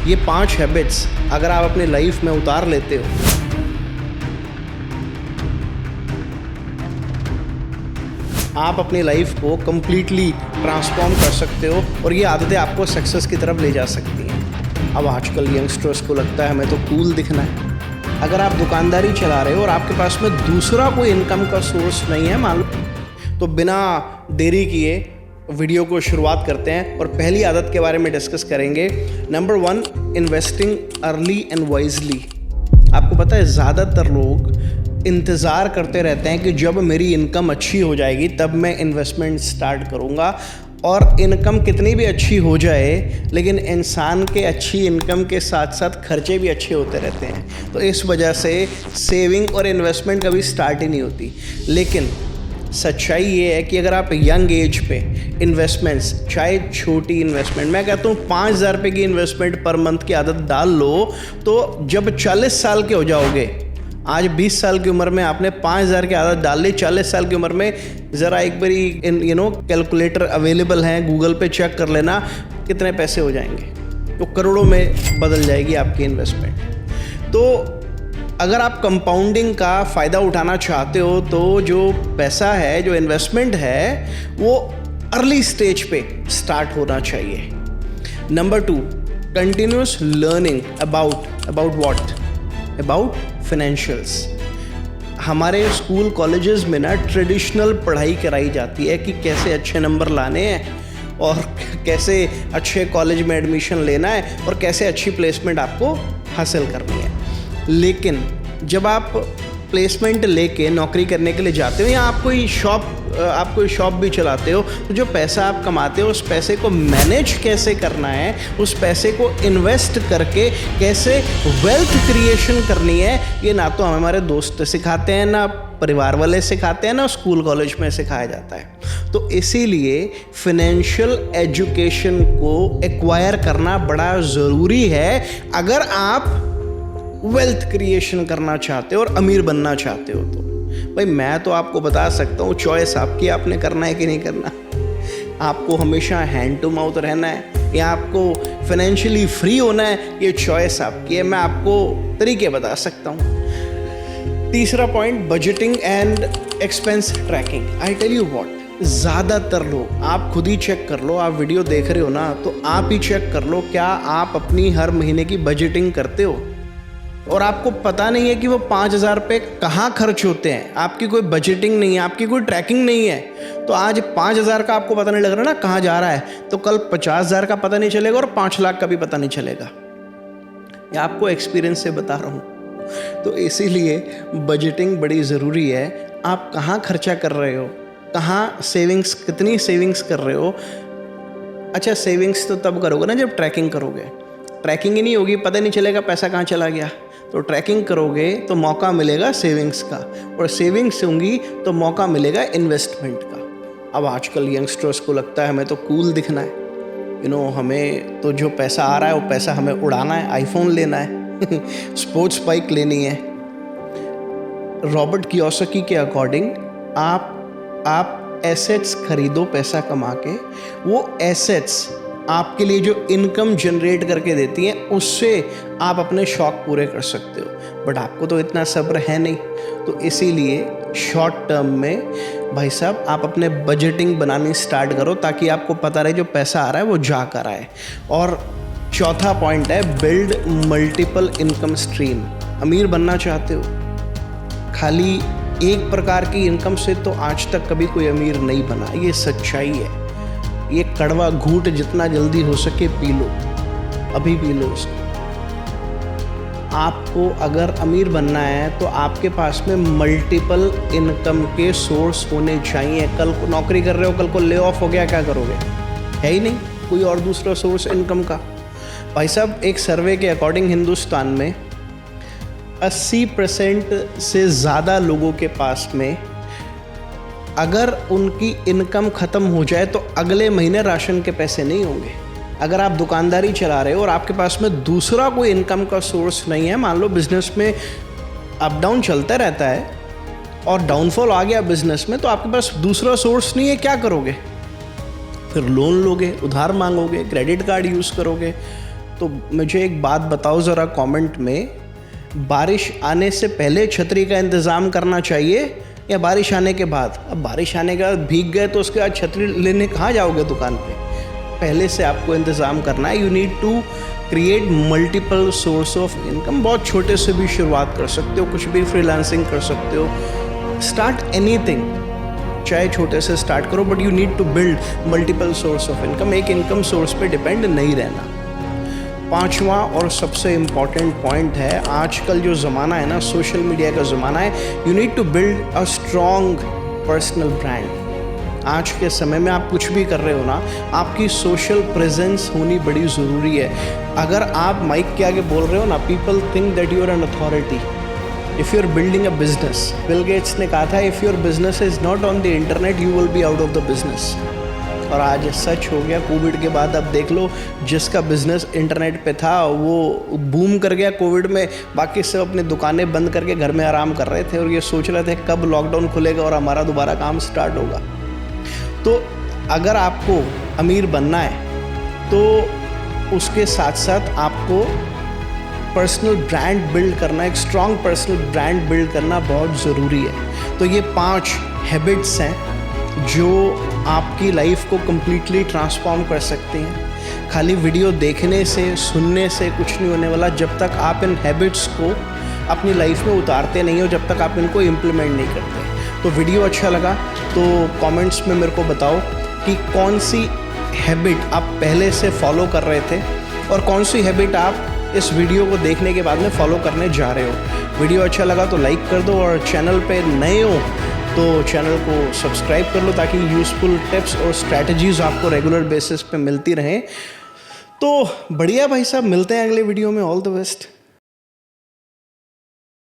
ये 5 हैबिट्स अगर आप अपनी लाइफ में उतार लेते हो, आप अपनी लाइफ को कम्प्लीटली ट्रांसफॉर्म कर सकते हो और ये आदतें आपको सक्सेस की तरफ ले जा सकती हैं। अब आजकल यंगस्टर्स को लगता है हमें तो कूल दिखना है। अगर आप दुकानदारी चला रहे हो और आपके पास में दूसरा कोई इनकम का सोर्स नहीं है मान लो, तो बिना देरी किए वीडियो को शुरुआत करते हैं और पहली आदत के बारे में डिस्कस करेंगे। Number 1, investing early and wisely. आपको पता है ज़्यादातर लोग इंतज़ार करते रहते हैं कि जब मेरी इनकम अच्छी हो जाएगी तब मैं इन्वेस्टमेंट स्टार्ट करूँगा, और इनकम कितनी भी अच्छी हो जाए लेकिन इंसान के अच्छी इनकम के साथ साथ खर्चे भी अच्छे होते रहते हैं। तो इस वजह से सेविंग और इन्वेस्टमेंट कभी स्टार्ट ही नहीं होती। लेकिन सच्चाई ये है कि अगर आप यंग एज पे इन्वेस्टमेंट्स, चाहे छोटी इन्वेस्टमेंट, मैं कहता हूँ 5,000 रुपये की इन्वेस्टमेंट पर मंथ की आदत डाल लो, तो जब 40 साल के हो जाओगे, आज 20 साल की उम्र में आपने 5,000 की आदत डाल ली, 40 साल की उम्र में ज़रा एक बारी कैलकुलेटर अवेलेबल हैं, गूगल पे चेक कर लेना कितने पैसे हो जाएंगे, तो करोड़ों में बदल जाएगी आपकी इन्वेस्टमेंट। तो अगर आप कंपाउंडिंग का फ़ायदा उठाना चाहते हो तो जो पैसा है, जो इन्वेस्टमेंट है, वो अर्ली स्टेज पे स्टार्ट होना चाहिए। Number 2, continuous learning about financials. हमारे स्कूल कॉलेजेस में ना ट्रेडिशनल पढ़ाई कराई जाती है कि कैसे अच्छे नंबर लाने हैं और कैसे अच्छे कॉलेज में एडमिशन लेना है और कैसे अच्छी प्लेसमेंट आपको हासिल करनी है। लेकिन जब आप प्लेसमेंट लेके नौकरी करने के लिए जाते हो या आप कोई शॉप भी चलाते हो, तो जो पैसा आप कमाते हो उस पैसे को मैनेज कैसे करना है, उस पैसे को इन्वेस्ट करके कैसे वेल्थ क्रिएशन करनी है, ये ना तो हमारे दोस्त सिखाते हैं, ना परिवार वाले सिखाते हैं, ना स्कूल कॉलेज में सिखाया जाता है। तो इसीलिए फिनेंशियल एजुकेशन को एक्वायर करना बड़ा ज़रूरी है अगर आप वेल्थ क्रिएशन करना चाहते हो और अमीर बनना चाहते हो। तो भाई मैं तो आपको बता सकता हूँ, चॉइस आपकी, आपने करना है कि नहीं करना। आपको हमेशा हैंड टू माउथ रहना है या आपको फाइनेंशियली फ्री होना है, ये चॉइस आपकी है। मैं आपको तरीके बता सकता हूँ। तीसरा point, budgeting and expense tracking. I tell you what, ज़्यादातर लोग, आप खुद ही चेक कर लो, आप वीडियो देख रहे हो ना, तो आप ही चेक कर लो, क्या आप अपनी हर महीने की बजटिंग करते हो? और आपको पता नहीं है कि वो 5,000 रुपये कहाँ खर्च होते हैं। आपकी कोई बजटिंग नहीं है, आपकी कोई ट्रैकिंग नहीं है, तो आज 5,000 का आपको पता नहीं लग रहा ना कहाँ जा रहा है, तो कल 50,000 का पता नहीं चलेगा और 5 लाख का भी पता नहीं चलेगा। ये आपको एक्सपीरियंस से बता रहा हूँ। तो इसीलिए बजटिंग बड़ी ज़रूरी है। आप कहाँ खर्चा कर रहे हो, कहाँ सेविंग्स, कितनी सेविंग्स कर रहे हो। अच्छा, सेविंग्स तो तब करोगे ना जब ट्रैकिंग करोगे। ट्रैकिंग ही नहीं होगी, पता नहीं चलेगा पैसा कहाँ चला गया। तो ट्रैकिंग करोगे तो मौका मिलेगा सेविंग्स का, और सेविंग्स होंगी तो मौका मिलेगा इन्वेस्टमेंट का। अब आजकल यंगस्टर्स को लगता है हमें तो कूल दिखना है, हमें तो जो पैसा आ रहा है वो पैसा हमें उड़ाना है, आईफोन लेना है स्पोर्ट्स बाइक लेनी है। रॉबर्ट कियोसाकी के अकॉर्डिंग आप एसेट्स खरीदो पैसा कमा के, वो एसेट्स आपके लिए जो इनकम जनरेट करके देती हैं उससे आप अपने शौक पूरे कर सकते हो। बट आपको तो इतना सब्र है नहीं, तो इसीलिए शॉर्ट टर्म में भाई साहब आप अपने बजटिंग बनानी स्टार्ट करो ताकि आपको पता रहे जो पैसा आ रहा है वो जा कर आए। और चौथा पॉइंट है, बिल्ड मल्टीपल इनकम स्ट्रीम। अमीर बनना चाहते हो, खाली एक प्रकार की इनकम से तो आज तक कभी कोई अमीर नहीं बना, ये सच्चाई है। ये कड़वा घूंट जितना जल्दी हो सके पी लो, अभी पी लो उसको। आपको अगर अमीर बनना है तो आपके पास में मल्टीपल इनकम के सोर्स होने चाहिए। कल को नौकरी कर रहे हो, कल को ले ऑफ हो गया, क्या करोगे? है ही नहीं कोई और दूसरा सोर्स इनकम का। भाई साहब, एक सर्वे के अकॉर्डिंग हिंदुस्तान में 80% से ज़्यादा लोगों के पास में अगर उनकी इनकम ख़त्म हो जाए तो अगले महीने राशन के पैसे नहीं होंगे। अगर आप दुकानदारी चला रहे हो और आपके पास में दूसरा कोई इनकम का सोर्स नहीं है, मान लो बिज़नेस में अप डाउन चलता रहता है और डाउनफॉल आ गया बिज़नेस में, तो आपके पास दूसरा सोर्स नहीं है, क्या करोगे? फिर लोन लोगे, उधार मांगोगे, क्रेडिट कार्ड यूज़ करोगे। तो मुझे एक बात बताओ ज़रा कमेंट में, बारिश आने से पहले छतरी का इंतज़ाम करना चाहिए या बारिश आने के बाद? अब बारिश आने के बाद भीग गए तो उसके बाद छतरी लेने कहाँ जाओगे दुकान पे? पहले से आपको इंतज़ाम करना है। You need to create multiple source of income. बहुत छोटे से भी शुरुआत कर सकते हो, कुछ भी फ्रीलांसिंग कर सकते हो, स्टार्ट एनीथिंग, चाहे छोटे से स्टार्ट करो, but you need to build multiple source of income. एक इनकम सोर्स पे डिपेंड नहीं रहना। पांचवा और सबसे इम्पॉर्टेंट पॉइंट है, आजकल जो ज़माना है ना, सोशल मीडिया का ज़माना है, you need to build a strong personal brand. आज के समय में आप कुछ भी कर रहे हो ना, आपकी सोशल प्रेजेंस होनी बड़ी ज़रूरी है। अगर आप माइक के आगे बोल रहे हो ना, people think that you are an authority. If you are building a business, Bill Gates ने कहा था, if your business is not on the internet you will be out of the business. और आज सच हो गया। कोविड के बाद अब देख लो, जिसका बिजनेस इंटरनेट पे था वो बूम कर गया कोविड में, बाकी सब अपनी दुकानें बंद करके घर में आराम कर रहे थे और ये सोच रहे थे कब लॉकडाउन खुलेगा और हमारा दोबारा काम स्टार्ट होगा। तो अगर आपको अमीर बनना है तो उसके साथ साथ आपको पर्सनल ब्रांड बिल्ड करना, एक स्ट्रॉन्ग पर्सनल ब्रांड बिल्ड करना बहुत ज़रूरी है। तो ये 5 हैबिट्स हैं जो आपकी लाइफ को कम्प्लीटली ट्रांसफॉर्म कर सकते हैं। खाली वीडियो देखने से, सुनने से कुछ नहीं होने वाला जब तक आप इन हैबिट्स को अपनी लाइफ में उतारते नहीं हो, जब तक आप इनको इम्प्लीमेंट नहीं करते। तो वीडियो अच्छा लगा तो कमेंट्स में मेरे को बताओ कि कौन सी हैबिट आप पहले से फॉलो कर रहे थे और कौन सी हैबिट आप इस वीडियो को देखने के बाद में फॉलो करने जा रहे हो। वीडियो अच्छा लगा तो लाइक कर दो और चैनल पे नए हो तो चैनल को सब्सक्राइब कर लो ताकि यूज़फुल टिप्स और स्ट्रैटेजीज़ आपको रेगुलर बेसिस पे मिलती रहें। तो बढ़िया भाई साहब, मिलते हैं अगले वीडियो में। All the best.